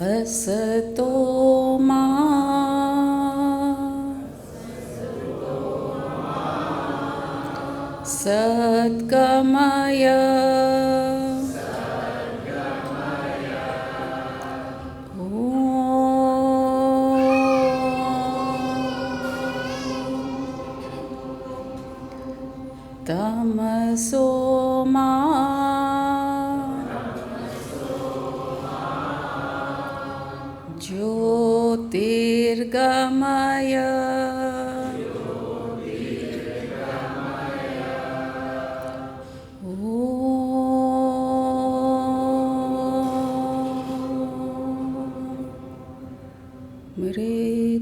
असतो मा सद्गमय तमसो मा ज्योतिर्गमय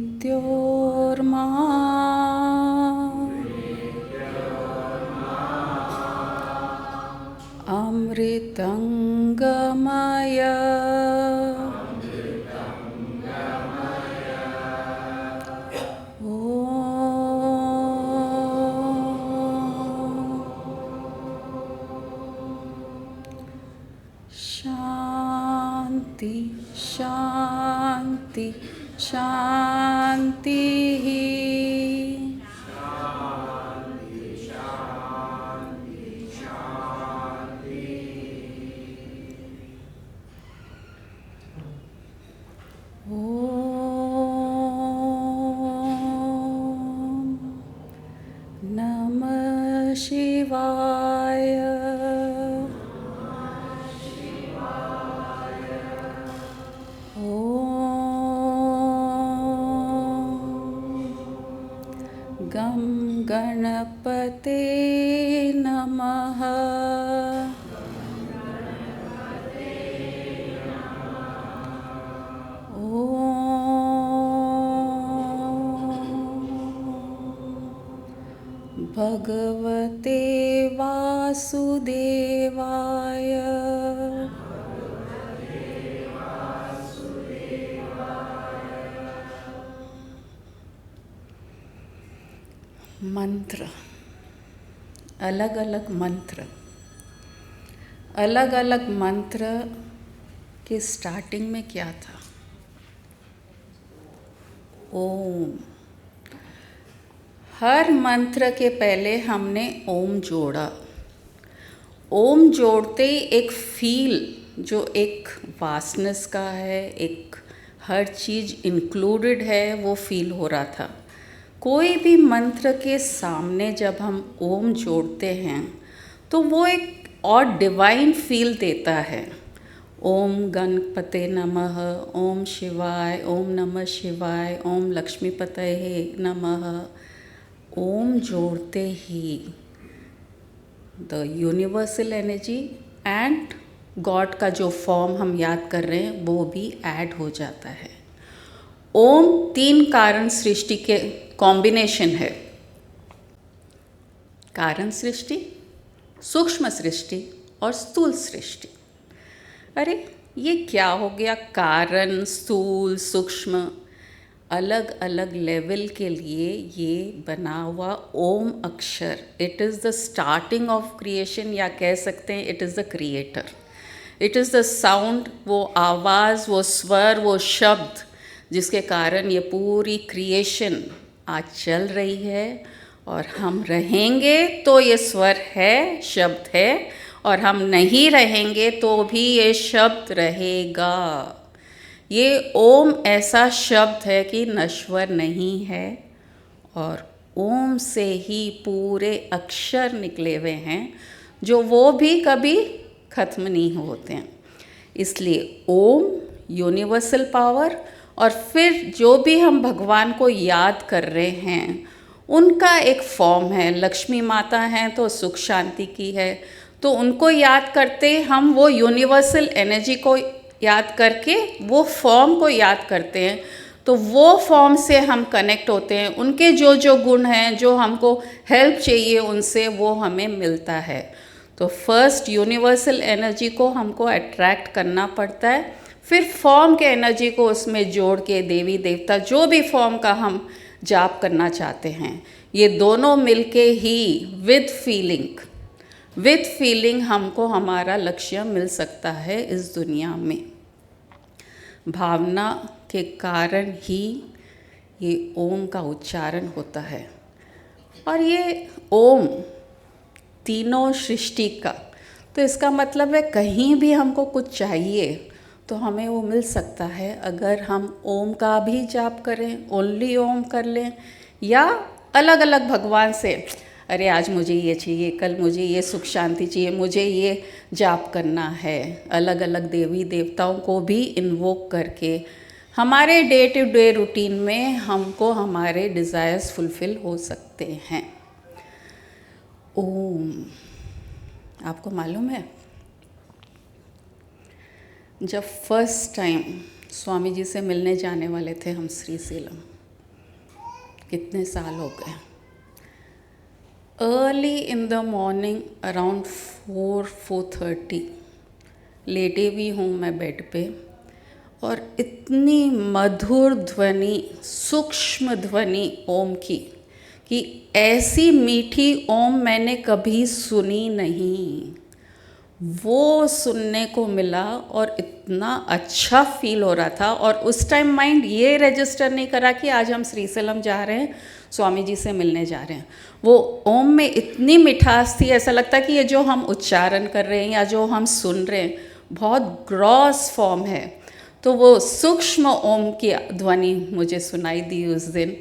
मृत्योर्मा अमृतंगमय शांति शांति शांति। नमः शिवाय। गं गणपते नमः। भगवते वासुदेवाय। मंत्र, अलग अलग मंत्र, अलग अलग मंत्र के स्टार्टिंग में क्या था? ओम। हर मंत्र के पहले हमने ओम जोड़ा। ओम जोड़ते ही एक फील जो एक वास्टनेस का है, एक हर चीज़ इंक्लूडेड है, वो फील हो रहा था। कोई भी मंत्र के सामने जब हम ओम जोड़ते हैं तो वो एक और डिवाइन फील देता है। ओम गणपते नमः, ओम शिवाय, ओम नमः शिवाय, ओम लक्ष्मीपतये नमः। ओम जोड़ते ही the universal energy and God का जो फॉर्म हम याद कर रहे हैं वो भी ऐड हो जाता है। ओम 3 कारण सृष्टि के कॉम्बिनेशन है। कारण सृष्टि, सूक्ष्म सृष्टि और स्थूल सृष्टि। अरे ये क्या हो गया? कारण, स्थूल, सूक्ष्म, अलग अलग लेवल के लिए ये बना हुआ ओम अक्षर, it is the starting of creation, या कह सकते हैं it is the creator. It is the sound, वो आवाज़, वो स्वर, वो शब्द जिसके कारण ये पूरी क्रिएशन आज चल रही है। और हम रहेंगे तो ये स्वर है, शब्द है, और हम नहीं रहेंगे तो भी ये शब्द रहेगा। ये ओम ऐसा शब्द है कि नश्वर नहीं है, और ओम से ही पूरे अक्षर निकले हुए हैं जो वो भी कभी ख़त्म नहीं होते हैं। इसलिए ओम यूनिवर्सल पावर, और फिर जो भी हम भगवान को याद कर रहे हैं उनका एक फॉर्म है। लक्ष्मी माता हैं तो सुख शांति की है, तो उनको याद करते हम वो यूनिवर्सल एनर्जी को याद करके वो फॉर्म को याद करते हैं, तो वो फॉर्म से हम कनेक्ट होते हैं। उनके जो जो गुण हैं, जो हमको हेल्प चाहिए उनसे, वो हमें मिलता है। तो फर्स्ट यूनिवर्सल एनर्जी को हमको अट्रैक्ट करना पड़ता है, फिर फॉर्म के एनर्जी को उसमें जोड़ के देवी देवता जो भी फॉर्म का हम जाप करना चाहते हैं, ये दोनों मिलके ही विद फीलिंग हमको हमारा लक्ष्य मिल सकता है इस दुनिया में। भावना के कारण ही ये ओम का उच्चारण होता है। और ये ओम तीनों सृष्टि का, तो इसका मतलब है कहीं भी हमको कुछ चाहिए तो हमें वो मिल सकता है, अगर हम ओम का भी जाप करें, ओनली ओम कर लें, या अलग अलग भगवान से, अरे आज मुझे ये चाहिए, कल मुझे ये सुख शांति चाहिए, मुझे ये जाप करना है। अलग अलग देवी देवताओं को भी इन्वोक करके हमारे डे टू डे रूटीन में हमको हमारे डिज़ायर्स फुलफ़िल हो सकते हैं। ओम, आपको मालूम है जब फर्स्ट टाइम स्वामी जी से मिलने जाने वाले थे हम श्रीशैलम, कितने साल हो गए, early in the morning around 4:30 लेटे भी हूँ मैं बेड पे, और इतनी मधुर ध्वनि, सूक्ष्म ध्वनि ओम की कि ऐसी मीठी ओम मैंने कभी सुनी नहीं, वो सुनने को मिला और इतना अच्छा फील हो रहा था। और उस टाइम माइंड ये रजिस्टर नहीं करा कि आज हम श्रीशैलम जा रहे हैं, स्वामी जी से मिलने जा रहे हैं। वो ओम में इतनी मिठास थी, ऐसा लगता कि ये जो हम उच्चारण कर रहे हैं या जो हम सुन रहे हैं बहुत ग्रॉस फॉर्म है। तो वो सूक्ष्म ओम की ध्वनि मुझे सुनाई दी उस दिन,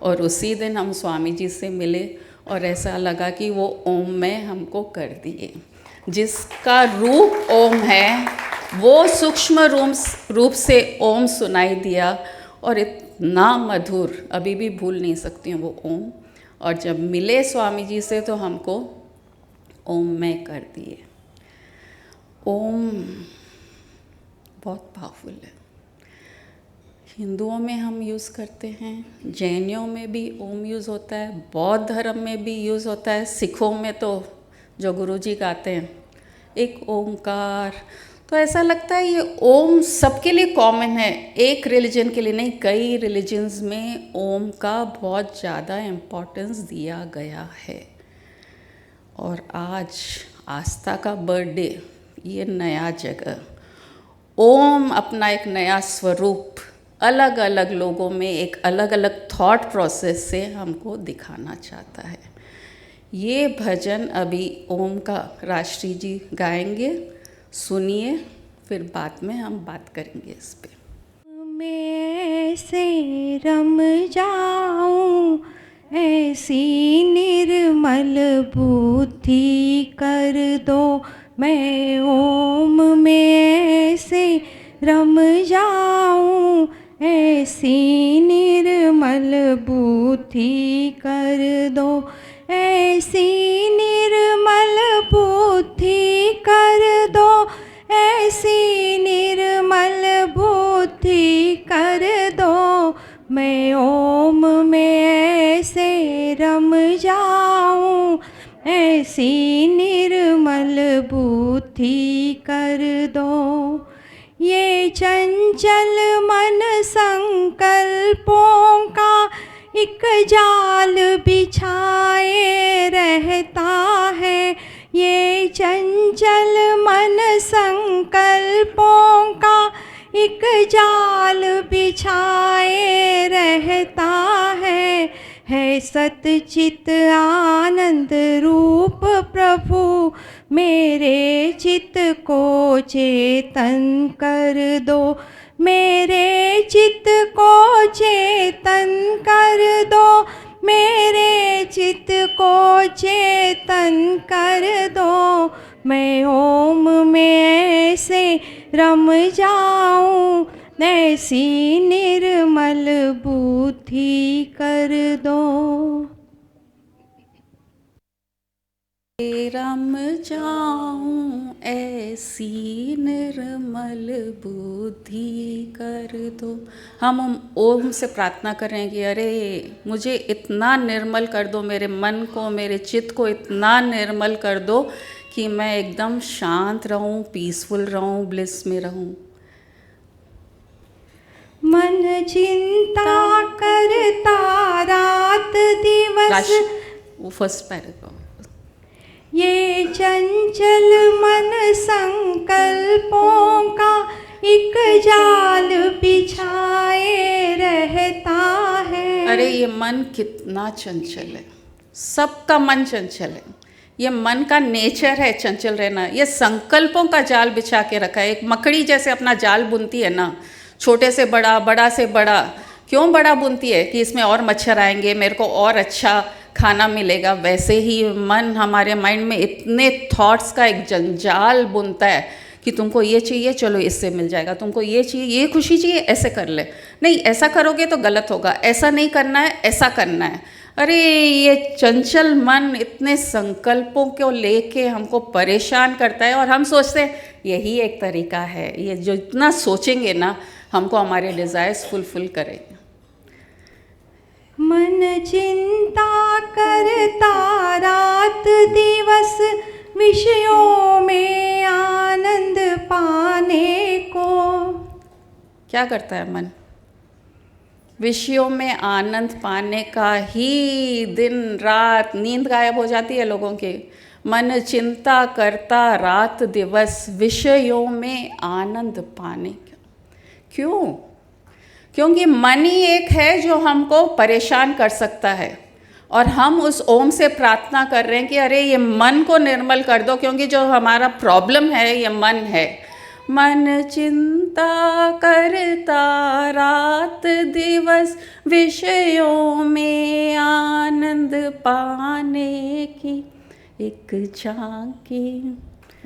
और उसी दिन हम स्वामी जी से मिले और ऐसा लगा कि वो ओम में हमको कर दिए। जिसका रूप ओम है वो सूक्ष्म रूप से ओम सुनाई दिया, और इतना मधुर, अभी भी भूल नहीं सकती हूँ वो ओम। और जब मिले स्वामी जी से तो हमको ओम में कर दिए। ओम बहुत पावरफुल है। हिंदुओं में हम यूज़ करते हैं, जैनियों में भी ओम यूज़ होता है, बौद्ध धर्म में भी यूज़ होता है, सिखों में तो जो गुरुजी गाते हैं एक ओंकार। तो ऐसा लगता है ये ओम सबके लिए कॉमन है, एक रिलीजन के लिए नहीं, कई रिलीजन्स में ओम का बहुत ज़्यादा इम्पोर्टेंस दिया गया है। और आज आस्था का बर्थडे, ये नया जगह, ओम अपना एक नया स्वरूप अलग अलग लोगों में एक अलग अलग थॉट प्रोसेस से हमको दिखाना चाहता है। ये भजन अभी ओम का राष्ट्रीय जी गाएंगे, सुनिए, फिर बाद में हम बात करेंगे इस पे। मैं ऐसे रम जाऊं, ऐसी निर्मल बुद्धि कर दो, मैं ओम में ऐसे रम जाऊं, ऐसी निर्मल बुद्धि कर दो, ऐसी निर्मल बुद्धि कर दो, ऐसी निर्मल बुद्धि कर दो, मैं ओम में ऐसे रम जाऊं, ऐसी निर्मल बुद्धि कर दो। ये चंचल मन संकल्पों का एक जाल बिछाए रहता है, ये चंचल मन संकल्पों का एक जाल बिछाए रहता है सतचित आनंद रूप प्रभु, मेरे चित्त को चेतन कर दो, मेरे चित्त को चेतन कर दो, मेरे चित्त को चेतन कर दो, मैं ओम में ऐसे रम जाऊं, ऐसी निर्मल बुद्धि कर दो। रम जाऊं ऐसी निर्मल बुद्धि कर दो। हम ओम से प्रार्थना करें कि अरे मुझे इतना निर्मल कर दो, मेरे मन को, मेरे चित्त को इतना निर्मल कर दो कि मैं एकदम शांत रहूं, पीसफुल रहूं, ब्लिस में रहूं। मन चिंता करता रात दिवस, वो फर्स्ट पैराग्राफ। ये चंचल मन संकल्पों का एक जाल बिछाए रहता है। अरे ये मन कितना चंचल है, सबका मन चंचल है, ये मन का नेचर है चंचल रहना। ये संकल्पों का जाल बिछा के रखा है। एक मकड़ी जैसे अपना जाल बुनती है ना, छोटे से बड़ा, बड़ा से बड़ा, क्यों बड़ा बुनती है कि इसमें और मच्छर आएंगे, मेरे को और अच्छा खाना मिलेगा। वैसे ही मन हमारे माइंड में इतने थॉट्स का एक जंजाल बुनता है कि तुमको ये चाहिए, चलो इससे मिल जाएगा, तुमको ये चाहिए, ये खुशी चाहिए, ऐसे कर ले, नहीं ऐसा करोगे तो गलत होगा, ऐसा नहीं करना है, ऐसा करना है। अरे ये चंचल मन इतने संकल्पों को लेके हमको परेशान करता है, और हम सोचते हैं यही एक तरीका है, ये जो इतना सोचेंगे ना हमको हमारे डिज़ायर्स फुलफिल करेंगे। मन चिंता करता रात दिवस, विषयों में आनंद पाने को। क्या करता है मन? विषयों में आनंद पाने का ही दिन रात, नींद गायब हो जाती है लोगों की। मन चिंता करता रात दिवस, विषयों में आनंद पाने का। क्यों? क्योंकि मन ही एक है जो हमको परेशान कर सकता है, और हम उस ओम से प्रार्थना कर रहे हैं कि अरे ये मन को निर्मल कर दो, क्योंकि जो हमारा प्रॉब्लम है ये मन है। मन चिंता करता रात दिवस, विषयों में आनंद पाने की एक झांकी,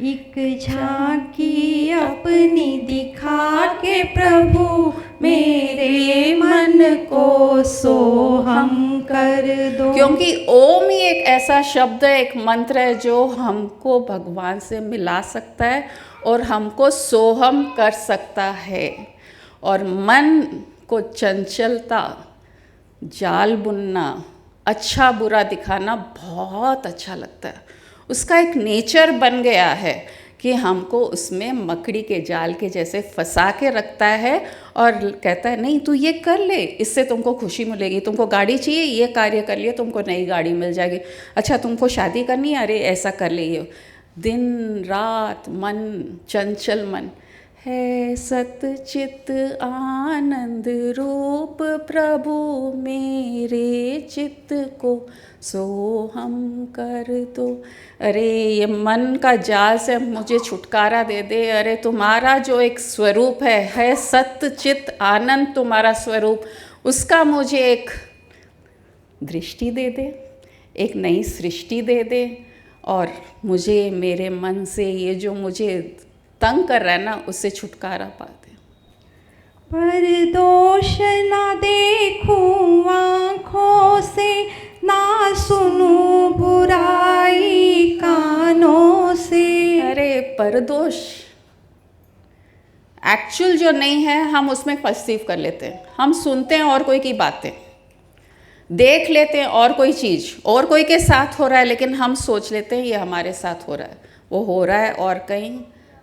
एक झांकी अपनी दिखा के प्रभु, मेरे मन को सोहम कर दो। क्योंकि ओम ही एक ऐसा शब्द है, एक मंत्र है जो हमको भगवान से मिला सकता है और हमको सोहम कर सकता है। और मन को चंचलता, जाल बुनना, अच्छा बुरा दिखाना बहुत अच्छा लगता है। उसका एक नेचर बन गया है कि हमको उसमें मकड़ी के जाल के जैसे फंसा के रखता है, और कहता है नहीं तू ये कर ले, इससे तुमको खुशी मिलेगी, तुमको गाड़ी चाहिए, ये कार्य कर लिए तुमको नई गाड़ी मिल जाएगी, अच्छा तुमको शादी करनी है, अरे ऐसा कर ले। ये दिन रात मन, चंचल मन है। सतचित आनंद रूप प्रभु, मेरे चित्त को सोहम कर दो। अरे ये मन का जाल से मुझे छुटकारा दे दे। अरे तुम्हारा जो एक स्वरूप है सत्य चित आनंद तुम्हारा स्वरूप, उसका मुझे एक दृष्टि दे दे, एक नई सृष्टि दे दे, और मुझे मेरे मन से ये जो मुझे तंग कर रहा है ना, उससे छुटकारा पा दे। पर दोष ना देखूं आँखों से, ना सुनूं बुराई कानों से। अरे परदोष एक्चुअल जो नहीं है हम उसमें परसीव कर लेते हैं। हम सुनते हैं और कोई की बातें, देख लेते हैं और कोई चीज़ और कोई के साथ हो रहा है, लेकिन हम सोच लेते हैं ये हमारे साथ हो रहा है, वो हो रहा है और कहीं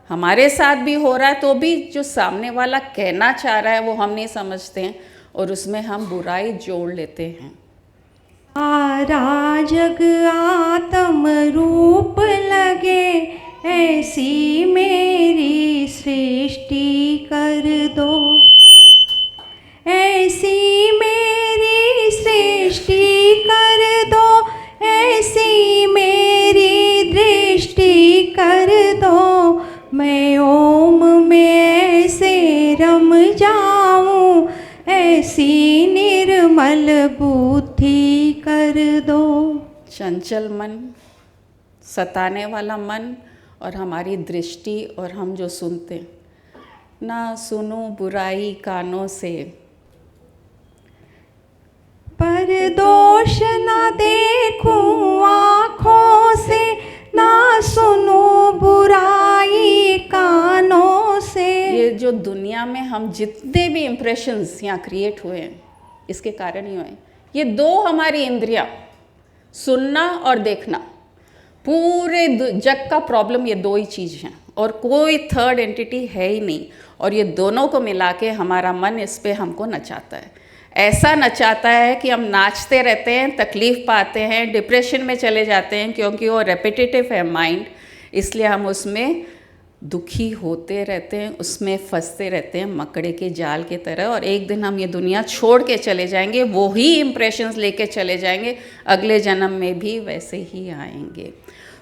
हमारे साथ भी हो रहा है, तो भी जो सामने वाला कहना चाह रहा है वो हम नहीं समझते हैं, और उसमें हम बुराई जोड़ लेते हैं। सारा जग आत्म रूप लगे, ऐसी मेरी सृष्टि कर दो, ऐसी मेरी सृष्टि कर दो, ऐसी मेरी दृष्टि कर दो। मैं ओम में ऐसे रम जाऊं, ऐसी निर्मल बुद्धि कर दो। चंचल मन, सताने वाला मन, और हमारी दृष्टि, और हम जो सुनते, ना सुनो बुराई कानों से। पर दोष ना देखूं आँखों से, ना सुनो बुराई कानों से। ये जो दुनिया में हम जितने भी इम्प्रेशंस यहाँ क्रिएट हुए हैं, इसके कारण ही हुए। ये दो हमारी इंद्रियां, सुनना और देखना, पूरे जग का प्रॉब्लम ये दो ही चीज़ हैं, और कोई थर्ड एंटिटी है ही नहीं। और ये दोनों को मिला के हमारा मन इस पे हमको नचाता है। ऐसा नचाता है कि हम नाचते रहते हैं, तकलीफ़ पाते हैं, डिप्रेशन में चले जाते हैं, क्योंकि वो रेपिटेटिव है माइंड, इसलिए हम उसमें दुखी होते रहते हैं, उसमें फंसते रहते हैं मकड़े के जाल के तरह। और एक दिन हम ये दुनिया छोड़ के चले जाएंगे, वो ही इम्प्रेशंस लेके चले जाएंगे, अगले जन्म में भी वैसे ही आएंगे।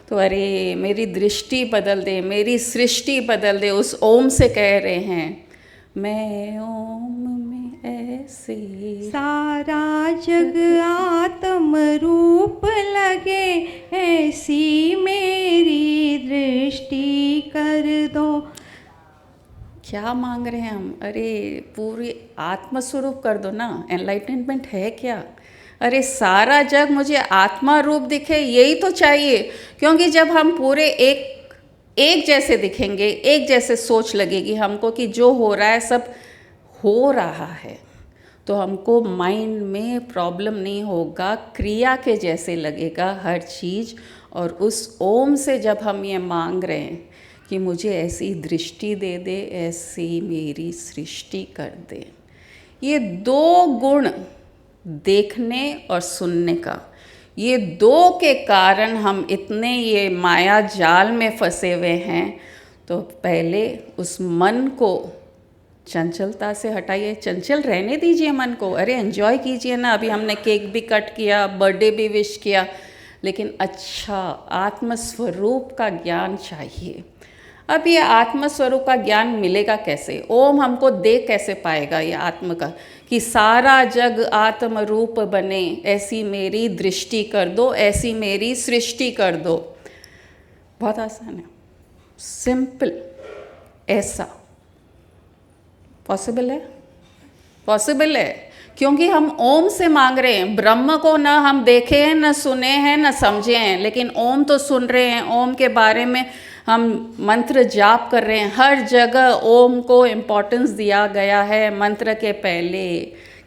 तो अरे मेरी दृष्टि बदल दे, मेरी सृष्टि बदल दे, उस ओम से कह रहे हैं, मैं ओम में ऐसे सारा जग आत्म रूप लगे, ऐसी मेरी दृष्टि कर दो। क्या मांग रहे हैं हम? अरे पूरी आत्मस्वरूप कर दो ना। एनलाइटनमेंट है क्या? अरे सारा जग मुझे आत्मा रूप दिखे, यही तो चाहिए। क्योंकि जब हम पूरे एक जैसे दिखेंगे, एक जैसे सोच लगेगी हमको कि जो हो रहा है सब हो रहा है, तो हमको माइंड में प्रॉब्लम नहीं होगा, क्रिया के जैसे लगेगा हर चीज़। और उस ओम से जब हम ये मांग रहे हैं कि मुझे ऐसी दृष्टि दे दे, ऐसी मेरी सृष्टि कर दे, ये दो गुण देखने और सुनने का, ये दो के कारण हम इतने ये माया जाल में फंसे हुए हैं। तो पहले उस मन को चंचलता से हटाइए, चंचल रहने दीजिए मन को। अरे एंजॉय कीजिए ना, अभी हमने केक भी कट किया, बर्थडे भी विश किया, लेकिन अच्छा आत्मस्वरूप का ज्ञान चाहिए। अब ये आत्मस्वरूप का ज्ञान मिलेगा कैसे? ओम हमको दे कैसे पाएगा ये आत्म का, कि सारा जग आत्म रूप बने, ऐसी मेरी दृष्टि कर दो, ऐसी मेरी सृष्टि कर दो। बहुत आसान है, सिंपल। ऐसा पॉसिबल है? पॉसिबल है, क्योंकि हम ओम से मांग रहे हैं। ब्रह्म को ना हम देखे हैं, ना सुने हैं, ना समझे हैं, लेकिन ओम तो सुन रहे हैं। ओम के बारे में हम मंत्र जाप कर रहे हैं। हर जगह ओम को इम्पोर्टेंस दिया गया है मंत्र के पहले,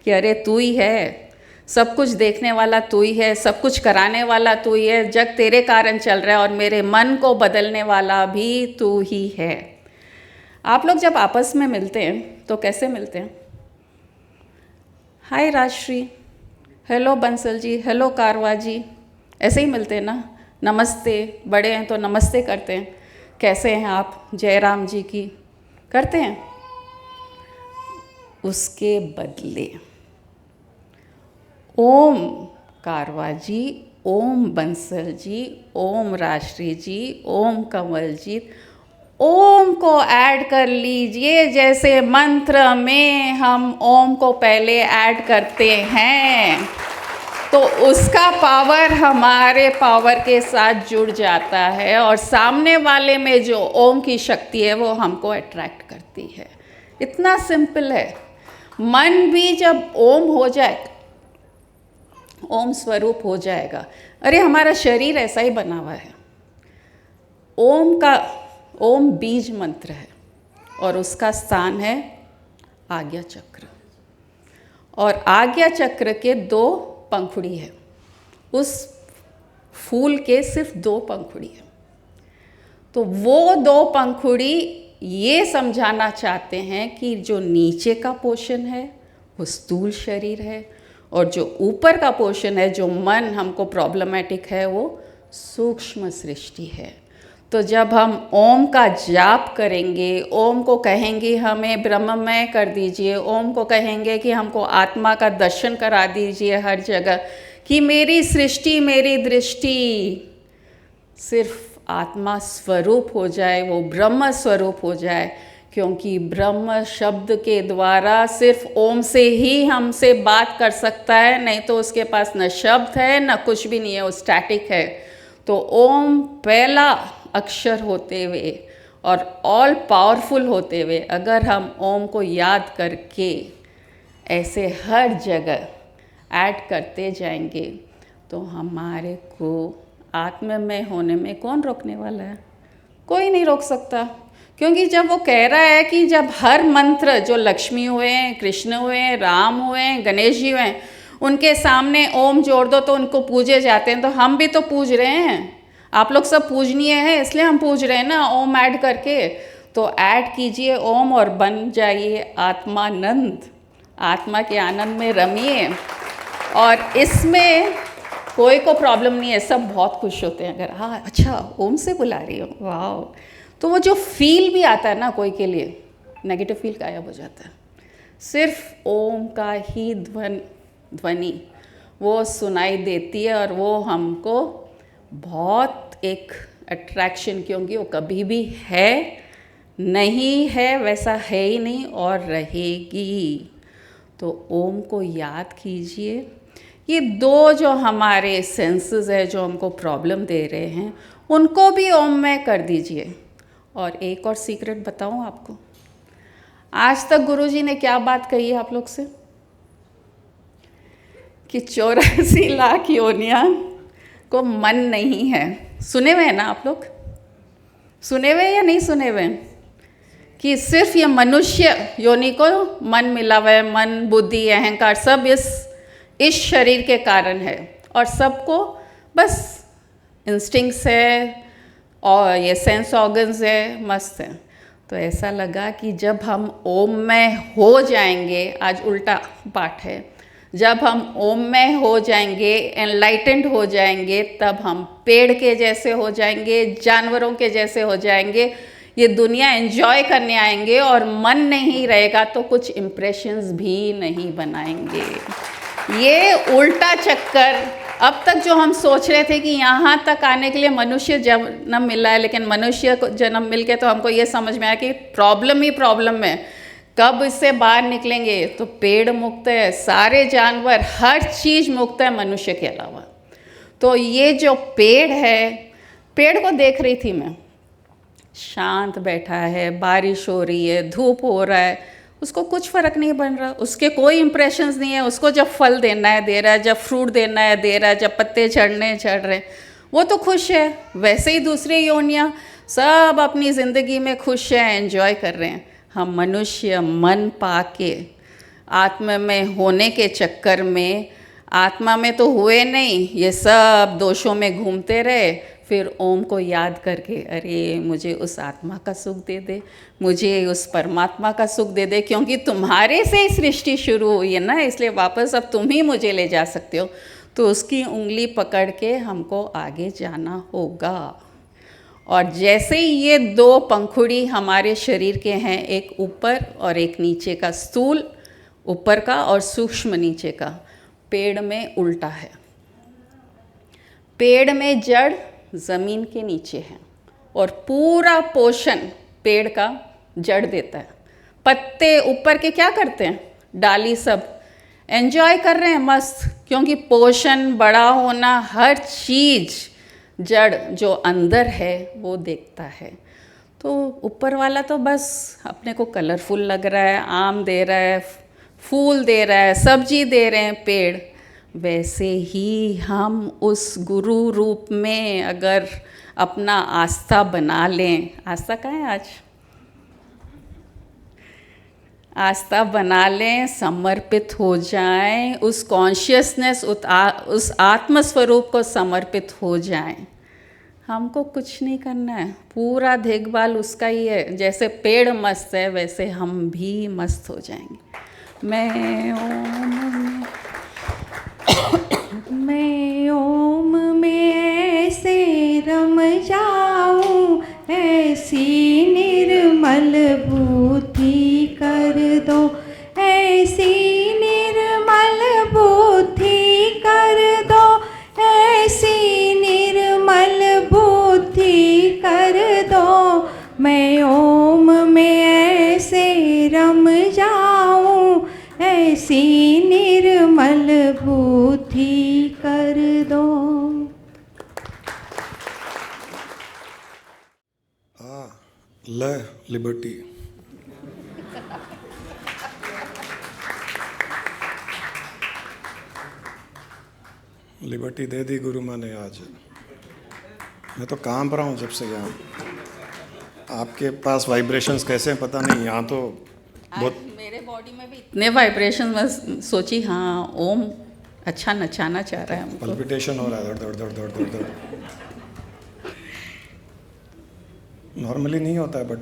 कि अरे तू ही है, सब कुछ देखने वाला तू ही है, सब कुछ कराने वाला तू ही है, जग तेरे कारण चल रहा है, और मेरे मन को बदलने वाला भी तू ही है। आप लोग जब आपस में मिलते हैं तो कैसे मिलते हैं? हाय राजश्री, हेलो बंसल जी, हेलो कारवा जी, ऐसे ही मिलते हैं ना। नमस्ते, बड़े हैं तो नमस्ते करते हैं, कैसे हैं आप, जयराम जी की करते हैं। उसके बदले ओम कारवा जी, ओम बंसल जी, ओम राजश्री जी, ओम कंवलजीत, ओम को ऐड कर लीजिए। जैसे मंत्र में हम ओम को पहले ऐड करते हैं, तो उसका पावर हमारे पावर के साथ जुड़ जाता है, और सामने वाले में जो ओम की शक्ति है वो हमको अट्रैक्ट करती है। इतना सिंपल है। मन भी जब ओम हो जाए, ओम स्वरूप हो जाएगा। अरे हमारा शरीर ऐसा ही बना हुआ है। ओम बीज मंत्र है, और उसका स्थान है आज्ञा चक्र, और आज्ञा चक्र के 2 पंखुड़ी है। उस फूल के सिर्फ 2 पंखुड़ी है। तो वो 2 पंखुड़ी ये समझाना चाहते हैं कि जो नीचे का पोर्शन है वो स्थूल शरीर है, और जो ऊपर का पोर्शन है, जो मन हमको प्रॉब्लमेटिक है, वो सूक्ष्म सृष्टि है। तो जब हम ओम का जाप करेंगे, ओम को कहेंगे हमें ब्रह्ममय कर दीजिए, ओम को कहेंगे कि हमको आत्मा का दर्शन करा दीजिए हर जगह, कि मेरी सृष्टि, मेरी दृष्टि सिर्फ आत्मा स्वरूप हो जाए, वो ब्रह्म स्वरूप हो जाए। क्योंकि ब्रह्म शब्द के द्वारा सिर्फ ओम से ही हमसे बात कर सकता है, नहीं तो उसके पास न शब्द है न कुछ भी नहीं है, वो स्टैटिक है। तो ओम पहला अक्षर होते हुए और ऑल पावरफुल होते हुए, अगर हम ओम को याद करके ऐसे हर जगह ऐड करते जाएंगे, तो हमारे को आत्ममय होने में कौन रोकने वाला है? कोई नहीं रोक सकता। क्योंकि जब वो कह रहा है कि जब हर मंत्र, जो लक्ष्मी हुए हैं, कृष्ण हुए हैं, राम हुए हैं, गणेश जी हुए हैं, उनके सामने ओम जोड़ दो तो उनको पूजे जाते हैं, तो हम भी तो पूज रहे हैं। आप लोग सब पूजनीय हैं, इसलिए हम पूज रहे हैं ना ओम ऐड करके। तो ऐड कीजिए ओम और बन जाइए आत्मानंद, आत्मा के आनंद में रमिए। और इसमें कोई को प्रॉब्लम नहीं है, सब बहुत खुश होते हैं अगर हाँ अच्छा ओम से बुला रही हो, वाह। तो वो जो फील भी आता है ना कोई के लिए, नेगेटिव फील गायब हो जाता है। सिर्फ ओम का ही ध्वनि वो सुनाई देती है और वो हमको बहुत एक अट्रैक्शन, क्योंकि वो कभी भी है नहीं है, वैसा है ही नहीं और रहेगी। तो ओम को याद कीजिए। ये दो जो हमारे सेंसेस है जो हमको प्रॉब्लम दे रहे हैं, उनको भी ओम में कर दीजिए। और एक और सीक्रेट बताऊं आपको, आज तक गुरुजी ने क्या बात कही है आप लोग से कि 84 लाख योनियां को मन नहीं है। सुने हुए हैं ना आप लोग, सुने हुए या नहीं सुने हुए? कि सिर्फ ये मनुष्य योनि को मन मिला हुआ है, मन बुद्धि अहंकार सब इस शरीर के कारण है, और सबको बस इंस्टिंक्ट्स है और ये सेंस ऑर्गन्स है, मस्त है। तो ऐसा लगा कि जब हम ओम में हो जाएंगे, आज उल्टा पाठ है, जब हम ओम में हो जाएंगे, एनलाइटेंड हो जाएंगे, तब हम पेड़ के जैसे हो जाएंगे, जानवरों के जैसे हो जाएंगे, ये दुनिया एंजॉय करने आएंगे। और मन नहीं रहेगा तो कुछ इम्प्रेशंस भी नहीं बनाएंगे। ये उल्टा चक्कर, अब तक जो हम सोच रहे थे कि यहाँ तक आने के लिए मनुष्य जन्म मिला है, लेकिन मनुष्य को जन्म मिल के तो हमको ये समझ में आया कि प्रॉब्लम ही प्रॉब्लम है, कब इससे बाहर निकलेंगे। तो पेड़ मुक्त है, सारे जानवर, हर चीज़ मुक्त है मनुष्य के अलावा। तो ये जो पेड़ है, पेड़ को देख रही थी मैं, शांत बैठा है, बारिश हो रही है, धूप हो रहा है, उसको कुछ फ़र्क नहीं बन रहा, उसके कोई इम्प्रेशंस नहीं है। उसको जब फल देना है दे रहा है, जब फ्रूट देना है दे रहा है, जब पत्ते झड़ने झड़ रहे, वो तो खुश है। वैसे ही दूसरे योनियाँ सब अपनी ज़िंदगी में खुश हैं, एंजॉय कर रहे हैं। हम मनुष्य मन पाके आत्मा में होने के चक्कर में, आत्मा में तो हुए नहीं, ये सब दोषों में घूमते रहे। फिर ओम को याद करके, अरे मुझे उस आत्मा का सुख दे दे, मुझे उस परमात्मा का सुख दे दे, क्योंकि तुम्हारे से ही सृष्टि शुरू हुई है ना, इसलिए वापस अब तुम ही मुझे ले जा सकते हो। तो उसकी उंगली पकड़ के हमको आगे जाना होगा। और जैसे ही ये दो पंखुड़ी हमारे शरीर के हैं, एक ऊपर और एक नीचे का, स्थूल ऊपर का और सूक्ष्म नीचे का, पेड़ में उल्टा है। पेड़ में जड़ ज़मीन के नीचे है और पूरा पोषण पेड़ का जड़ देता है। पत्ते ऊपर के क्या करते हैं, डाली सब एंजॉय कर रहे हैं मस्त, क्योंकि पोषण, बड़ा होना, हर चीज़ जड़ जो अंदर है वो देखता है। तो ऊपर वाला तो बस अपने को कलरफुल लग रहा है, आम दे रहा है, फूल दे रहा है, सब्जी दे रहे हैं पेड़। वैसे ही हम उस गुरु रूप में अगर अपना आस्था बना लें, आस्था कहाँ है आज, आस्था बना लें, समर्पित हो जाएं, उस कॉन्शियसनेस, उस आत्म स्वरूप को समर्पित हो जाएं। हमको कुछ नहीं करना है, पूरा देखभाल उसका ही है। जैसे पेड़ मस्त है वैसे हम भी मस्त हो जाएंगे। मैं ओम में ऐसे रम जाऊं, ऐसी निर्मल बुद्धि कर दो, ऐसी निर्मल बुद्धि कर दो, ऐसी निर्मल बुद्धि कर दो। मैं ओम में ऐसे रम जाऊं, ऐसी निर्मल बुद्धि कर दो। ले लिबर्टी। लिबर्टी दे दी गुरु माँ ने आज। मैं तो कांप रहा हूँ जब से यहाँ। आपके पास वाइब्रेशंस कैसे हैं पता नहीं, यहाँ तो बहुत मेरे बॉडी में भी इतने वाइब्रेशन, बस सोची हाँ ओम अच्छा नचाना चाह रहा है हमको। पल्पिटेशन हो रहा है, धड़ धड़ धड़ धड़ धड़। नॉर्मली नहीं होता है बट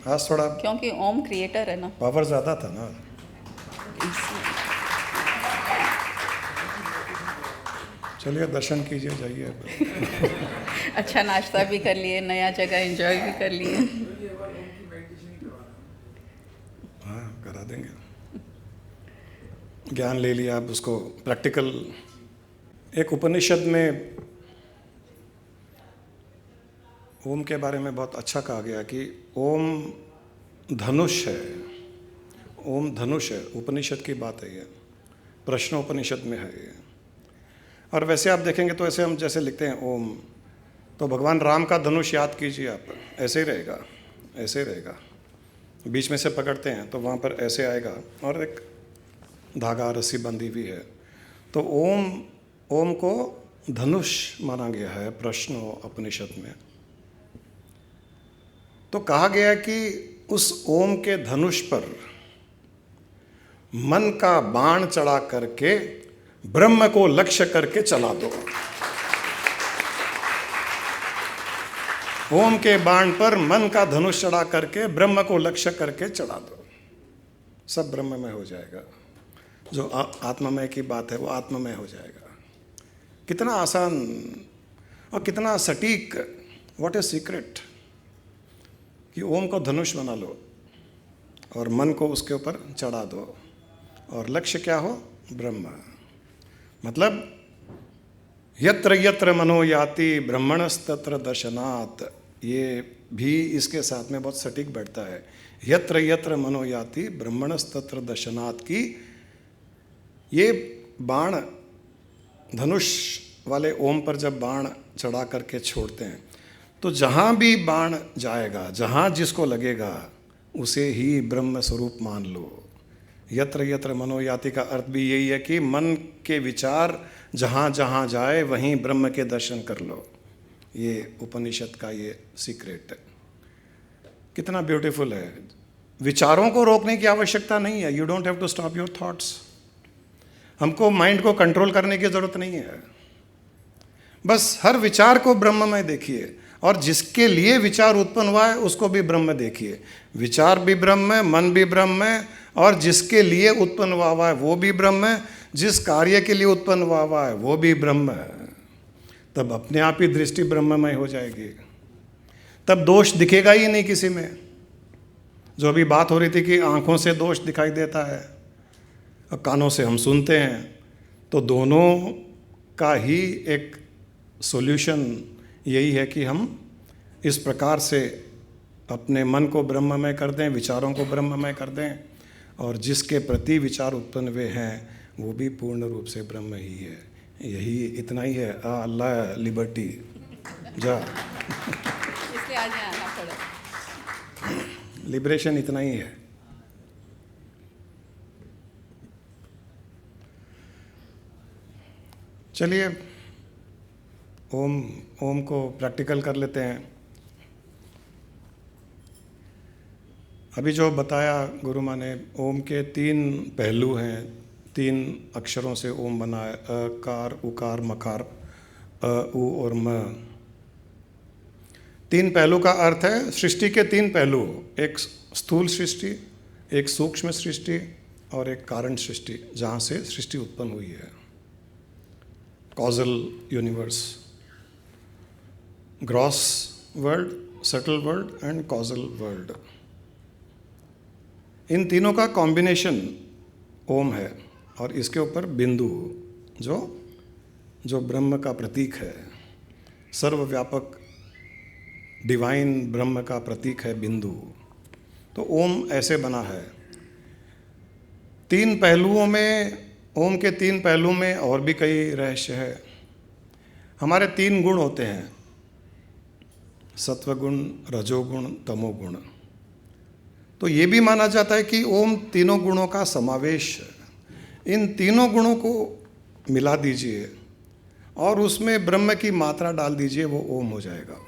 आज थोड़ा क्योंकि ओम क्रिएटर है ना, पावर ज़्यादा था ना। इसलिए। चलिए दर्शन कीजिए, जाइए। अच्छा नाश्ता भी कर लिए, नया जगह एंजॉय भी कर लिए। हाँ करा देंगे, ज्ञान ले लिया, आप उसको प्रैक्टिकल। एक उपनिषद में ओम के बारे में बहुत अच्छा कहा गया कि ओम धनुष है, ओम धनुष है। उपनिषद की बात है ये, प्रश्नोपनिषद में है ये। और वैसे आप देखेंगे तो ऐसे हम जैसे लिखते हैं ओम, तो भगवान राम का धनुष याद कीजिए आप, ऐसे ही रहेगा, ऐसे ही रहेगा। बीच में से पकड़ते हैं तो वहाँ पर ऐसे आएगा और एक धागा रस्सी बंधी हुई है। तो ओम को धनुष माना गया है प्रश्नोपनिषद में। तो कहा गया कि उस ओम के धनुष पर मन का बाण चढ़ा करके ब्रह्म को लक्ष्य करके चला दो। ओम के बाण पर मन का धनुष चढ़ा करके ब्रह्म को लक्ष्य करके चढ़ा दो, सब ब्रह्ममय हो जाएगा। जो आत्ममय की बात है वो आत्ममय हो जाएगा। कितना आसान और कितना सटीक, व्हाट इज सीक्रेट, कि ओम को धनुष बना लो और मन को उसके ऊपर चढ़ा दो और लक्ष्य क्या हो, ब्रह्म। मतलब यत्र यत्र मनो याति ब्रह्मणस्तत्र दर्शनात्, ये भी इसके साथ में बहुत सटीक बैठता है। यत्र यत्र मनो याति ब्रह्मणस्तत्र दर्शनात् की ये बाण धनुष वाले ओम पर जब बाण चढ़ा करके छोड़ते हैं तो जहाँ भी बाण जाएगा, जहाँ जिसको लगेगा उसे ही ब्रह्म स्वरूप मान लो। यत्र यत्र मनो याति का अर्थ भी यही है कि मन के विचार जहाँ जहाँ जाए वहीं ब्रह्म के दर्शन कर लो। ये उपनिषद का ये सीक्रेट है। कितना ब्यूटीफुल है। विचारों को रोकने की आवश्यकता नहीं है। You don't have to stop your thoughts. हमको माइंड को कंट्रोल करने की जरूरत नहीं है। बस हर विचार को ब्रह्म में देखिए और जिसके लिए विचार उत्पन्न हुआ है उसको भी ब्रह्म देखिए। विचार भी ब्रह्म है, मन भी ब्रह्म है, और जिसके लिए उत्पन्न हुआ है वो भी ब्रह्म है, जिस कार्य के लिए उत्पन्न हुआ है वो भी ब्रह्म है। तब अपने आप ही दृष्टि ब्रह्ममय हो जाएगी। तब दोष दिखेगा ही नहीं किसी में। जो अभी बात हो रही थी कि आंखों से दोष दिखाई देता है और कानों से हम सुनते हैं, तो दोनों का ही एक सॉल्यूशन यही है कि हम इस प्रकार से अपने मन को ब्रह्ममय कर दें, विचारों को ब्रह्ममय कर दें, और जिसके प्रति विचार उत्पन्न हुए हैं वो भी पूर्ण रूप से ब्रह्म ही है। यही इतना ही है। अल्लाह लिबर्टी जा, इसलिए आज यहाँ आना पड़ा। लिबरेशन इतना ही है। चलिए ओम को प्रैक्टिकल कर लेते हैं। अभी जो बताया गुरु माँ ने, ओम के 3 पहलू हैं, 3 अक्षरों से ओम बना है, अकार उकार मकार, उ और म। 3 पहलू का अर्थ है सृष्टि के 3 पहलू, एक स्थूल सृष्टि, एक सूक्ष्म सृष्टि और एक कारण सृष्टि, जहाँ से सृष्टि उत्पन्न हुई है। Causal universe, gross world, subtle world and causal world. इन तीनों का कॉम्बिनेशन ओम है और इसके ऊपर बिंदु जो ब्रह्म का प्रतीक है, सर्वव्यापक डिवाइन ब्रह्म का प्रतीक है बिंदु। तो ओम ऐसे बना है। 3 पहलुओं में, ओम के 3 पहलू में और भी कई रहस्य है। हमारे 3 गुण होते हैं, सत्वगुण, रजोगुण, तमोगुण। तो ये भी माना जाता है कि ओम तीनों गुणों का समावेश है। इन तीनों गुणों को मिला दीजिए और उसमें ब्रह्म की मात्रा डाल दीजिए, वो ओम हो जाएगा।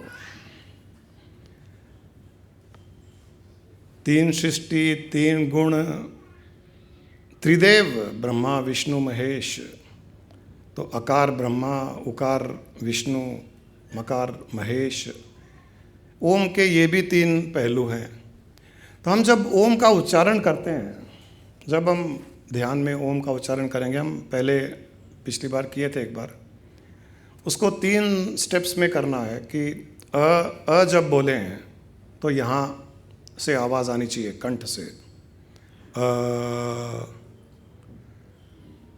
3 सृष्टि, 3 गुण, त्रिदेव ब्रह्मा विष्णु महेश। तो अकार ब्रह्मा, उकार विष्णु, मकार महेश। ओम के ये भी 3 पहलू हैं। तो हम जब ओम का उच्चारण करते हैं, जब हम ध्यान में ओम का उच्चारण करेंगे, हम पहले पिछली बार किए थे एक बार, उसको 3 स्टेप्स में करना है कि अ जब बोले हैं तो यहाँ से आवाज़ आनी चाहिए कंठ से।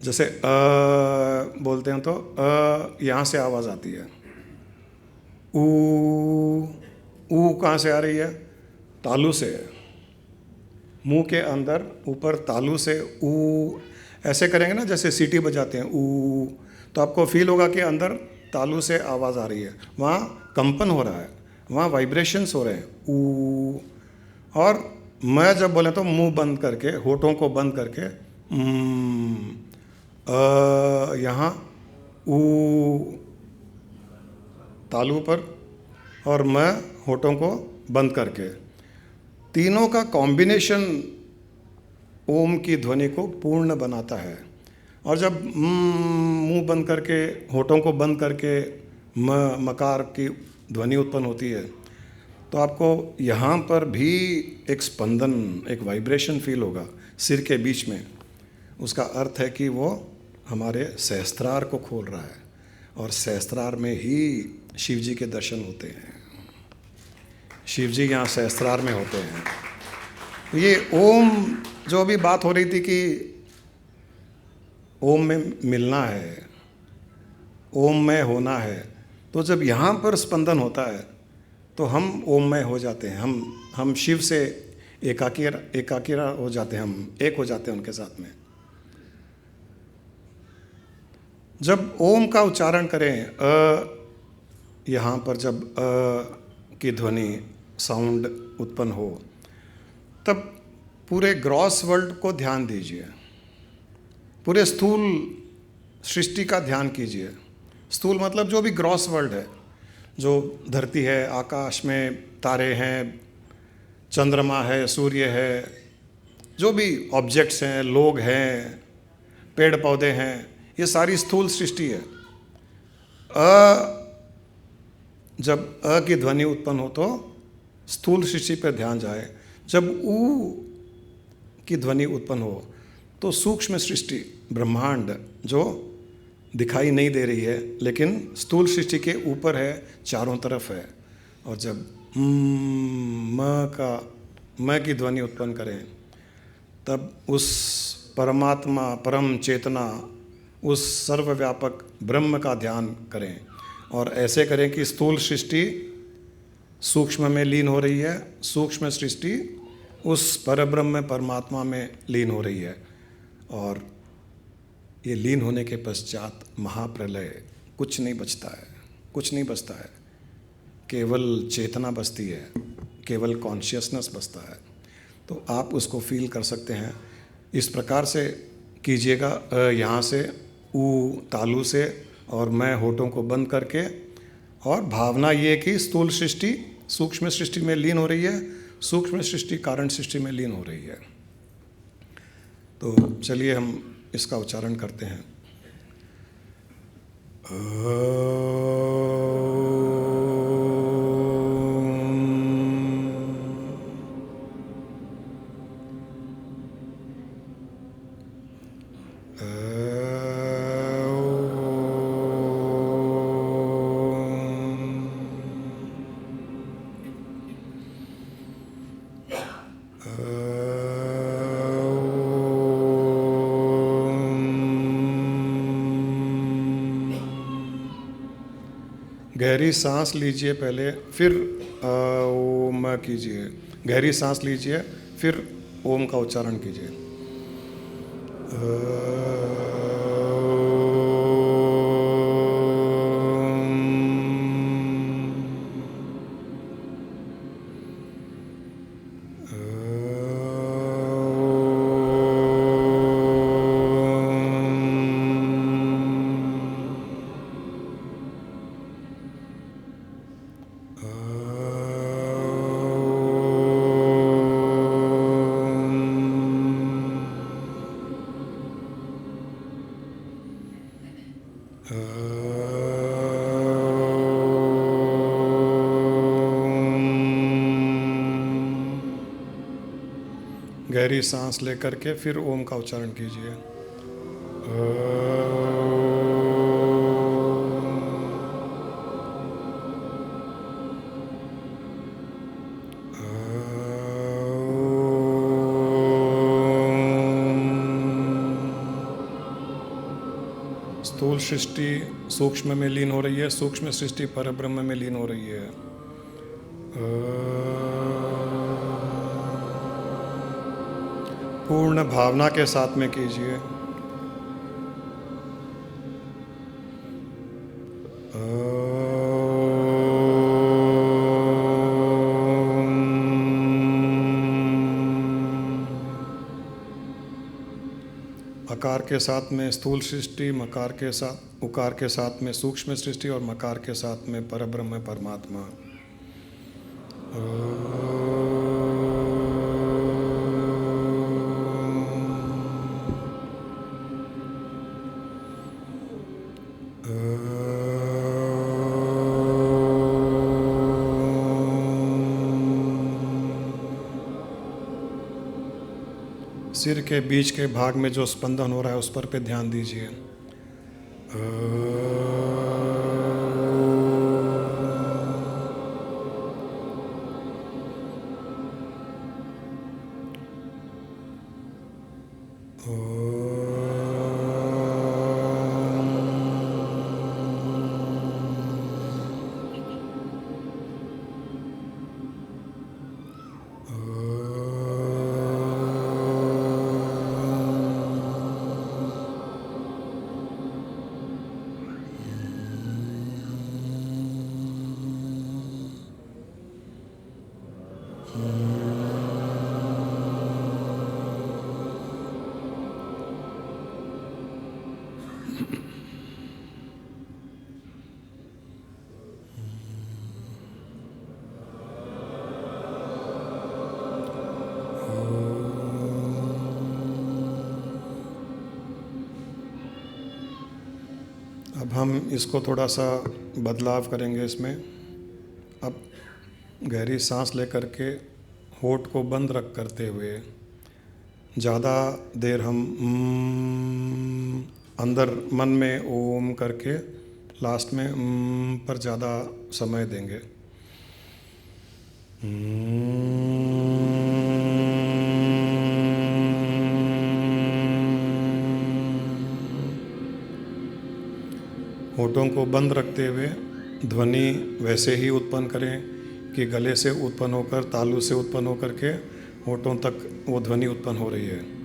जैसे बोलते हैं तो यहाँ से आवाज़ आती है। ऊ कहाँ से आ रही है? तालू से। मुंह के अंदर ऊपर तालू से ऊ ऐसे करेंगे ना, जैसे सीटी बजाते हैं ऊ, तो आपको फील होगा कि अंदर तालू से आवाज़ आ रही है, वहाँ कंपन हो रहा है, वहाँ वाइब्रेशंस हो रहे हैं ऊ। और मैं जब बोले तो मुंह बंद करके, होठों को बंद करके यहाँ ऊ तालू पर और मैं होठों को बंद करके, तीनों का कॉम्बिनेशन ओम की ध्वनि को पूर्ण बनाता है। और जब मुंह बंद करके, होठों को बंद करके मकार की ध्वनि उत्पन्न होती है, तो आपको यहाँ पर भी एक स्पंदन, एक वाइब्रेशन फील होगा सिर के बीच में। उसका अर्थ है कि वो हमारे सहस्त्रार को खोल रहा है, और सहस्त्रार में ही शिव जी के दर्शन होते हैं। शिव जी यहाँ सहस्त्रार में होते हैं। तो ये ओम, जो अभी बात हो रही थी कि ओम में मिलना है, ओम में होना है, तो जब यहाँ पर स्पंदन होता है तो हम ओममय हो जाते हैं। हम शिव से एकाकीरा हो जाते हैं, हम एक हो जाते हैं उनके साथ में। जब ओम का उच्चारण करें, यहाँ पर जब की ध्वनि साउंड उत्पन्न हो, तब पूरे ग्रॉस वर्ल्ड को ध्यान दीजिए, पूरे स्थूल सृष्टि का ध्यान कीजिए। स्थूल मतलब जो भी ग्रॉस वर्ल्ड है, जो धरती है, आकाश में तारे हैं, चंद्रमा है, सूर्य है, जो भी ऑब्जेक्ट्स हैं, लोग हैं, पेड़ पौधे हैं, ये सारी स्थूल सृष्टि है। जब की ध्वनि उत्पन्न हो तो स्थूल सृष्टि पर ध्यान जाए। जब ऊ की ध्वनि उत्पन्न हो तो सूक्ष्म सृष्टि, ब्रह्मांड, जो दिखाई नहीं दे रही है लेकिन स्थूल सृष्टि के ऊपर है, चारों तरफ है। और जब म की ध्वनि उत्पन्न करें, तब उस परमात्मा, परम चेतना, उस सर्वव्यापक ब्रह्म का ध्यान करें। और ऐसे करें कि स्थूल सृष्टि सूक्ष्म में लीन हो रही है, सूक्ष्म सृष्टि उस परब्रह्म परमात्मा में लीन हो रही है। और ये लीन होने के पश्चात महाप्रलय, कुछ नहीं बचता है, कुछ नहीं बचता है, केवल चेतना बचती है, केवल कॉन्शियसनेस बचता है। तो आप उसको फील कर सकते हैं। इस प्रकार से कीजिएगा, यहाँ से ऊ तालू से और मैं होठों को बंद करके, और भावना ये कि स्थूल सृष्टि सूक्ष्म सृष्टि में लीन हो रही है, सूक्ष्म सृष्टि कारण सृष्टि में लीन हो रही है। तो चलिए हम इसका उच्चारण करते हैं। गहरी सांस लीजिए पहले, फिर ओम कीजिए। गहरी सांस लीजिए, फिर ओम का उच्चारण कीजिए। गहरी सांस लेकर के फिर ओम का उच्चारण कीजिए। स्थूल सृष्टि सूक्ष्म में लीन हो रही है, सूक्ष्म सृष्टि परब्रह्म में लीन हो रही है। पूर्ण भावना के साथ में कीजिए। अकार के साथ में स्थूल सृष्टि, मकार के साथ, उकार के साथ में सूक्ष्म सृष्टि और मकार के साथ में परब्रह्म परमात्मा। सिर के बीच के भाग में जो स्पंदन हो रहा है उस पर ध्यान दीजिए। अब हम इसको थोड़ा सा बदलाव करेंगे इसमें। अब गहरी सांस लेकर के होठ को बंद रख करते हुए ज़्यादा देर हम अंदर मन में ओम करके लास्ट में पर ज़्यादा समय देंगे। होठों को बंद रखते हुए ध्वनि वैसे ही उत्पन्न करें कि गले से उत्पन्न होकर, तालु से उत्पन्न होकर के होठों तक वो ध्वनि उत्पन्न हो रही है।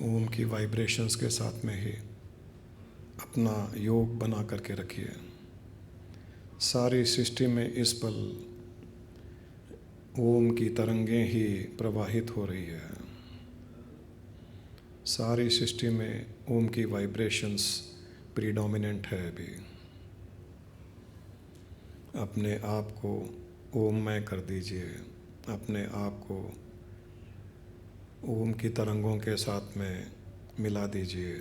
ओम की वाइब्रेशंस के साथ में ही अपना योग बना करके रखिए। सारी सृष्टि में इस पल ओम की तरंगें ही प्रवाहित हो रही है। सारी सृष्टि में ओम की वाइब्रेशंस प्रीडोमिनेंट है अभी। अपने आप को ओममय कर दीजिए, अपने आप को ओम की तरंगों के साथ में मिला दीजिए,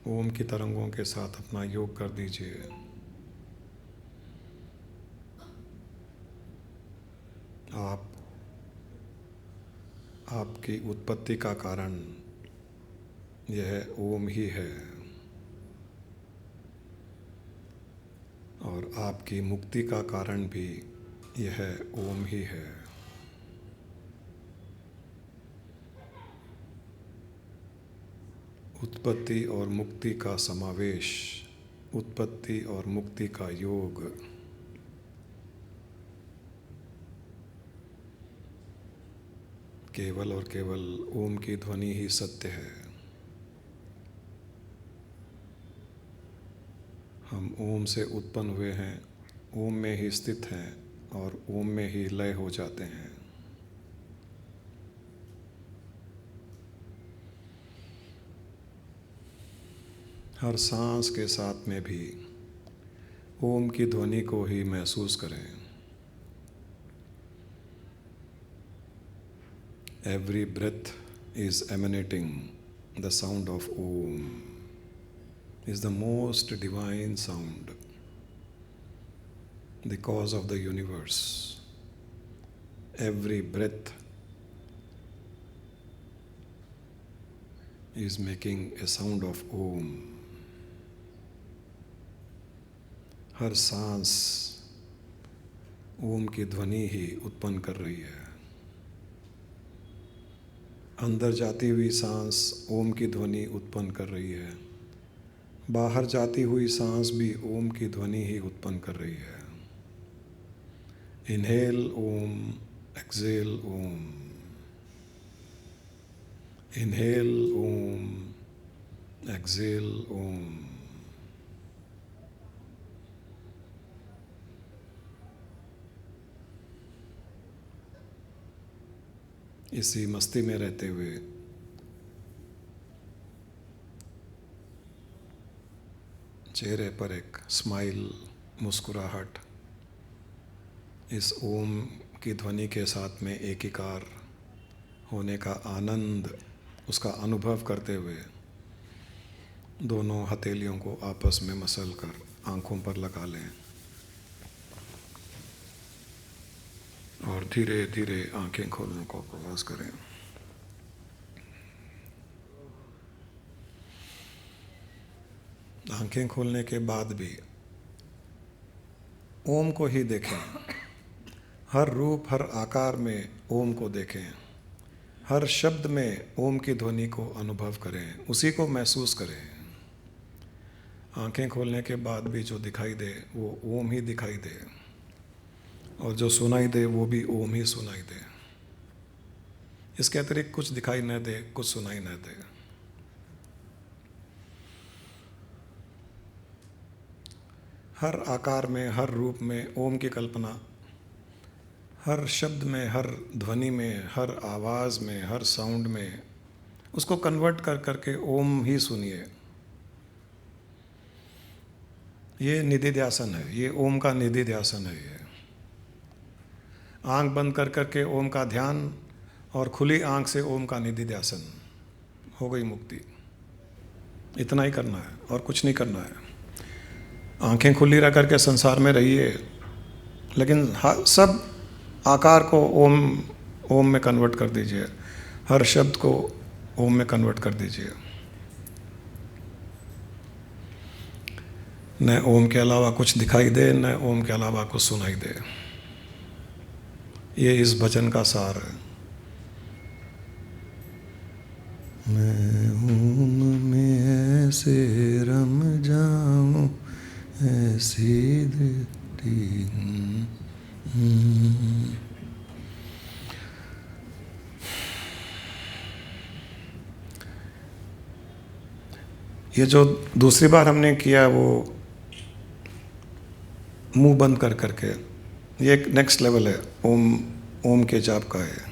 ओम की तरंगों के साथ अपना योग कर दीजिए। आपकी उत्पत्ति का कारण यह ओम ही है और आपकी मुक्ति का कारण भी यह ओम ही है। उत्पत्ति और मुक्ति का समावेश, उत्पत्ति और मुक्ति का योग केवल और केवल ओम की ध्वनि ही सत्य है। हम ओम से उत्पन्न हुए हैं, ओम में ही स्थित हैं और ओम में ही लय हो जाते हैं। हर सांस के साथ में भी ओम की ध्वनि को ही महसूस करें। Every breath is emanating the sound of Om, is the most divine sound, the cause of the universe. Every breath is making a sound of Om. हर सांस ओम की ध्वनि ही उत्पन्न कर रही है। अंदर जाती हुई सांस ओम की ध्वनि उत्पन्न कर रही है, बाहर जाती हुई सांस भी ओम की ध्वनि ही उत्पन्न कर रही है। इनहेल ओम, एक्सहेल ओम, इनहेल ओम, एक्सहेल ओम। इसी मस्ती में रहते हुए चेहरे पर एक स्माइल, मुस्कुराहट, इस ओम की ध्वनि के साथ में एकीकार होने का आनंद, उसका अनुभव करते हुए दोनों हथेलियों को आपस में मसल कर आँखों पर लगा लें और धीरे धीरे आंखें खोलने का प्रयास करें। आंखें खोलने के बाद भी ओम को ही देखें। हर रूप, हर आकार में ओम को देखें। हर शब्द में ओम की ध्वनि को अनुभव करें, उसी को महसूस करें। आंखें खोलने के बाद भी जो दिखाई दे वो ओम ही दिखाई दे और जो सुनाई दे वो भी ओम ही सुनाई दे। इसके अतिरिक्त कुछ दिखाई न दे, कुछ सुनाई न दे। हर आकार में, हर रूप में ओम की कल्पना, हर शब्द में, हर ध्वनि में, हर आवाज़ में, हर साउंड में उसको कन्वर्ट कर करके ओम ही सुनिए। ये निधिध्यासन है, ये ओम का निधिध्यासन है। ये आंख बंद कर करके ओम का ध्यान और खुली आंख से ओम का निधिध्यासन, हो गई मुक्ति। इतना ही करना है और कुछ नहीं करना है। आंखें खुली रह करके संसार में रहिए, लेकिन सब आकार को ओम में कन्वर्ट कर दीजिए। हर शब्द को ओम में कन्वर्ट कर दीजिए। न ओम के अलावा कुछ दिखाई दे, न ओम के अलावा कुछ सुनाई दे। ये इस भजन का सार है। मैं ओम में ऐसे रम जाऊं, ऐसी दृष्टि। ये जो दूसरी बार हमने किया वो मुंह बंद कर करके, ये एक नेक्स्ट लेवल है ओम ओम के जाप का है।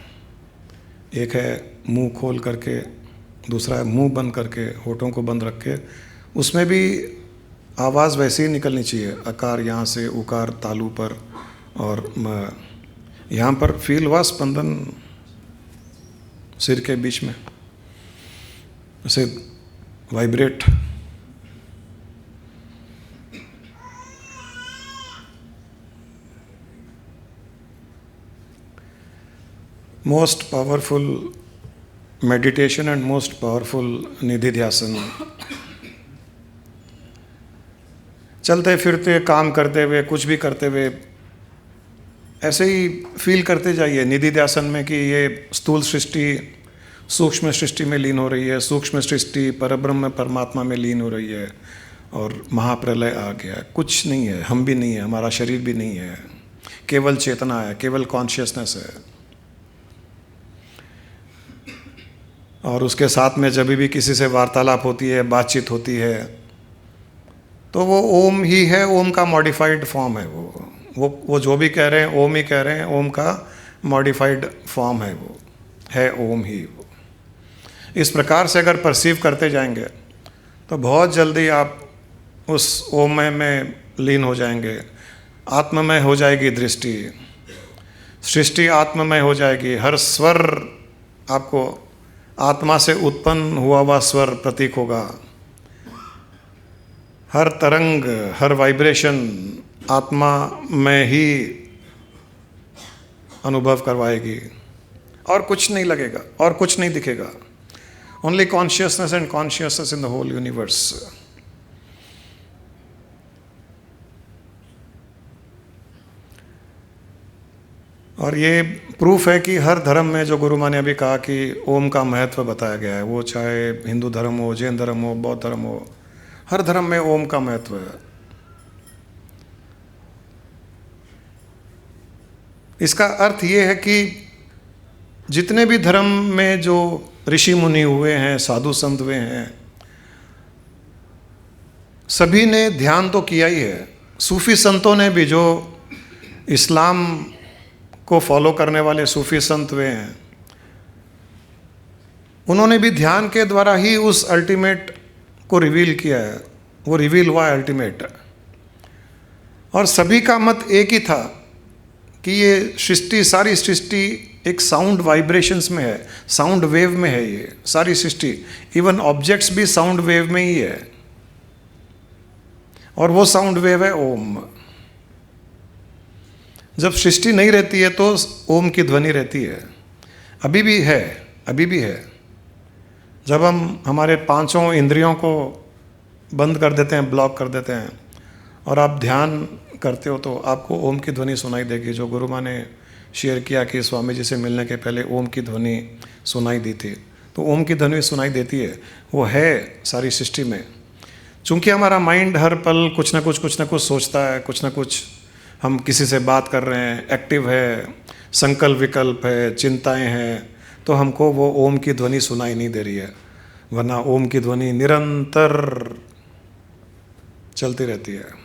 एक है मुंह खोल करके, दूसरा है मुंह बंद करके, होठों को बंद रख के। उसमें भी आवाज़ वैसे ही निकलनी चाहिए, अकार यहाँ से, उकार तालू पर, और यहाँ पर फील हुआ स्पंदन सिर के बीच में, ऐसे vibrate. Most powerful meditation and most powerful निधिध्यासन। चलते फिरते, काम करते हुए, कुछ भी करते हुए ऐसे ही फील करते जाइए निधिध्यासन में कि ये स्थूल सृष्टि सूक्ष्म सृष्टि में लीन हो रही है, सूक्ष्म सृष्टि परब्रह्म परमात्मा में लीन हो रही है, और महाप्रलय आ गया। कुछ नहीं है, हम भी नहीं है, हमारा शरीर भी नहीं है, केवल चेतना है, केवल कॉन्शियसनेस है। और उसके साथ में जब भी किसी से वार्तालाप होती है, बातचीत होती है, तो वो ओम ही है, ओम का मॉडिफाइड फॉर्म है। वो जो भी कह रहे हैं ओम ही कह रहे हैं, ओम का मॉडिफाइड फॉर्म है, वो है ओम ही। वो इस प्रकार से अगर परसीव करते जाएंगे तो बहुत जल्दी आप उस ओममय में लीन हो जाएंगे। आत्ममय हो जाएगी दृष्टि, सृष्टि आत्ममय हो जाएगी। हर स्वर आपको आत्मा से उत्पन्न हुआ स्वर प्रतीक होगा। हर तरंग, हर वाइब्रेशन आत्मा में ही अनुभव करवाएगी, और कुछ नहीं लगेगा और कुछ नहीं दिखेगा। Only consciousness and consciousness in the whole universe. और ये प्रूफ है कि हर धर्म में, जो गुरु माँ ने अभी कहा कि ओम का महत्व बताया गया है, वो चाहे हिंदू धर्म हो, जैन धर्म हो, बौद्ध धर्म हो, हर धर्म में ओम का महत्व है। इसका अर्थ ये है कि जितने भी धर्म में जो ऋषि मुनि हुए हैं, साधु संत हुए हैं, सभी ने ध्यान तो किया ही है। सूफी संतों ने भी, जो इस्लाम को फॉलो करने वाले सूफी संत हुए हैं, उन्होंने भी ध्यान के द्वारा ही उस अल्टीमेट को रिवील किया है। वो रिवील हुआ अल्टीमेट। और सभी का मत एक ही था कि ये सृष्टि, सारी सृष्टि एक साउंड वाइब्रेशंस में है, साउंड वेव में है। ये सारी सृष्टि, इवन ऑब्जेक्ट्स भी साउंड वेव में ही है, और वो साउंड वेव है ओम। जब सृष्टि नहीं रहती है तो ओम की ध्वनि रहती है। अभी भी है, अभी भी है। जब हम हमारे पांचों इंद्रियों को बंद कर देते हैं, ब्लॉक कर देते हैं, और आप ध्यान करते हो, तो आपको ओम की ध्वनि सुनाई देगी। जो गुरु माँ ने शेयर किया कि स्वामी जी से मिलने के पहले ओम की ध्वनि सुनाई दी थी, तो ओम की ध्वनि सुनाई देती है, वो है सारी सृष्टि में। चूँकि हमारा माइंड हर पल कुछ ना कुछ सोचता है, कुछ ना कुछ हम किसी से बात कर रहे हैं, एक्टिव है, संकल्प विकल्प है, चिंताएं हैं, तो हमको वो ओम की ध्वनि सुनाई नहीं दे रही है। वरना ओम की ध्वनि निरंतर चलती रहती है।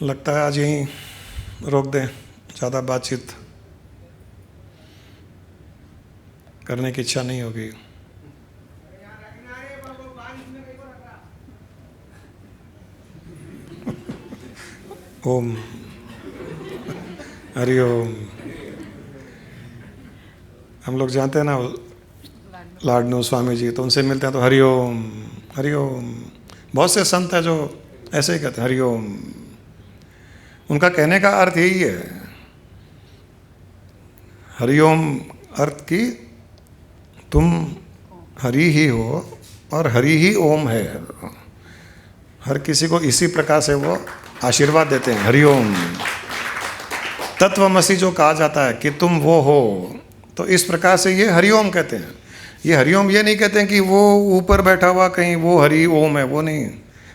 लगता है आज यहीं रोक दें, ज़्यादा बातचीत करने की इच्छा नहीं होगी। ओम, हरि ओम। हम लोग जानते हैं ना लाडनू स्वामी जी, तो उनसे मिलते हैं तो हरि ओम, हरि ओम। बहुत से संत हैं जो ऐसे ही कहते हैं हरि ओम। उनका कहने का अर्थ यही है, हरि ओम अर्थ की तुम हरि ही हो और हरि ही ओम है। हर किसी को इसी प्रकार से वो आशीर्वाद देते हैं, हरि ओम। तत्वमसि जो कहा जाता है कि तुम वो हो, तो इस प्रकार से ये हरि ओम कहते हैं। ये हरि ओम ये नहीं कहते हैं कि वो ऊपर बैठा हुआ कहीं वो हरि ओम है, वो नहीं।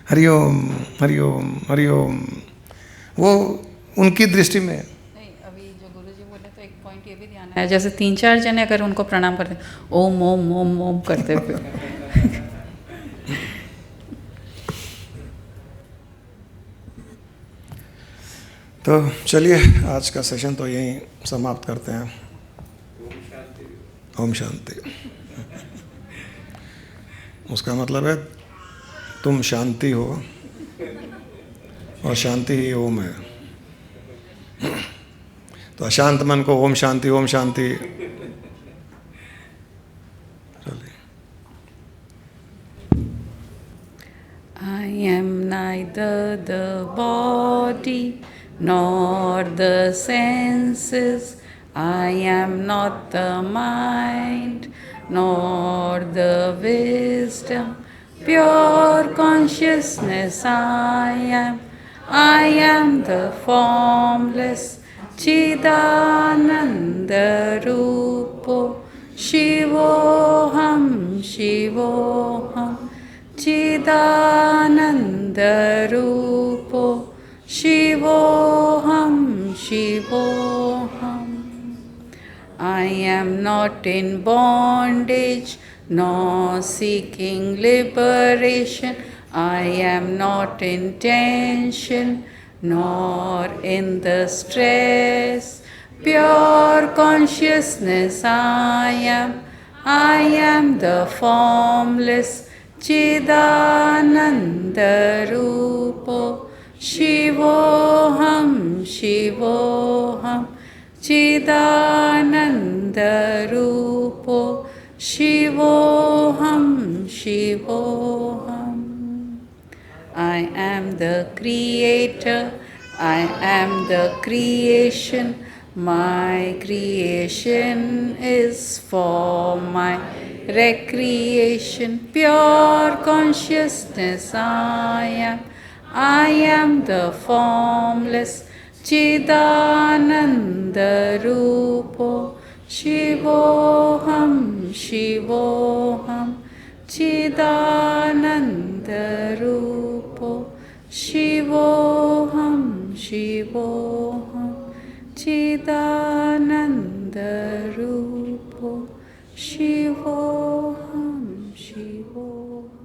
हरि ओम, हरि ओम, हरि ओम, वो उनकी दृष्टि में। नहीं, अभी जो गुरुजी बोले तो एक पॉइंट ये भी ध्यान है, जैसे 3-4 जने अगर उनको प्रणाम करते ओम ओम ओम ओम करते हुए तो चलिए आज का सेशन तो यहीं समाप्त करते हैं। ओम शांति। उसका मतलब है तुम शांति हो और शांति ही ओम है। तो अशांत मन को ओम शांति चलिए। I am neither the body nor the senses. I am not the mind nor the wisdom. Pure consciousness I am. I am the formless Chidananda Rupo. Shivoham, Shivoham. Chidananda Rupo. Shivoham, Shivoham. I am not in bondage nor seeking liberation. I am not in tension nor in the stress. Pure consciousness I am. I am the formless Chidananda Rupo. Shivoham, Shivoham. Chidananda Rupo. Shivoham, Shivoham. I am the creator. I am the creation. My creation is for my recreation. Pure consciousness I am. I am the formless Chidananda Rupo. Shivoham, Shivoham. Chidananda Rupo. Shivoham, Shivoham. Chidananda Rupo. Shivoham, Shivoham.